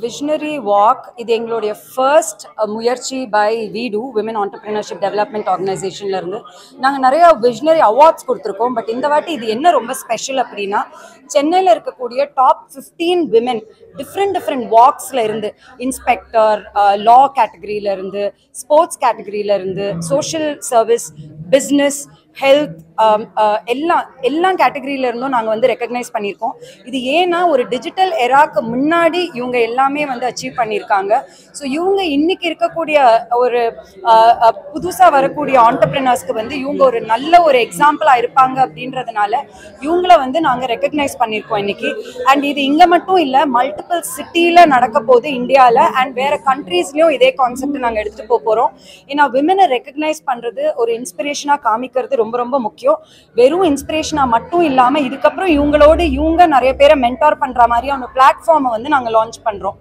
Visionary Walk இது எங்களுடைய first முயற்சி பை வீடு விமன் ஆண்டர்பிரினர்ஷிப் டெவலப்மெண்ட் ஆர்கனைசேஷன்ல இருந்து நாங்கள் நிறைய விஷனரி அவார்ட்ஸ் கொடுத்துருக்கோம். பட் இந்த வாட்டி இது என்ன ரொம்ப ஸ்பெஷல் அப்படின்னா, சென்னையில் இருக்கக்கூடிய டாப் 15 விமன் டிஃப்ரெண்ட் வாக்ஸில் இருந்து, இன்ஸ்பெக்டர், லா கேட்டகரியில இருந்து, ஸ்போர்ட்ஸ் கேட்டகரியில இருந்து, சோஷியல் சர்வீஸ், பிஸ்னஸ், ஹெல்த், எல்லா கேட்டகரியில இருந்தும் நாங்கள் வந்து ரெக்கக்னைஸ் பண்ணியிருக்கோம். இது ஏன்னா ஒரு டிஜிட்டல் எராக்கு முன்னாடி இவங்க எல்லாமே வந்து அச்சீவ் பண்ணியிருக்காங்க. ஸோ இவங்க இன்னைக்கு இருக்கக்கூடிய ஒரு புதுசாக வரக்கூடிய ஆண்டர்பிரினர்ஸ்க்கு வந்து இவங்க ஒரு நல்ல ஒரு எக்ஸாம்பிளாக இருப்பாங்க அப்படின்றதுனால இவங்கள வந்து நாங்கள் ரெக்கக்னைஸ் பண்ணியிருக்கோம் இன்னைக்கு. அண்ட் இது இங்கே மட்டும் இல்லை, மல்டிபிள் சிட்டியில் நடக்க போகுது இந்தியாவில். அண்ட் வேறு கண்ட்ரீஸ்லையும் இதே கான்செப்ட் நாங்கள் எடுத்துகிட்டு போகிறோம். ஏன்னா விமனை ரெக்கக்னைஸ் பண்ணுறது, ஒரு இன்ஸ்பிரேஷனாக காமிக்கிறது ரொம்ப ரொம்ப முக்கியம். வெறும் இன்ஸ்பிரேஷனா மட்டும் இல்லாம இதுக்கப்புறம் இவங்களோட இவங்க நிறைய பேரை மென்டார் பண்ற மாதிரியான ஒரு பிளாட்ஃபார்மை வந்து நாங்க லான்ச் பண்றோம்.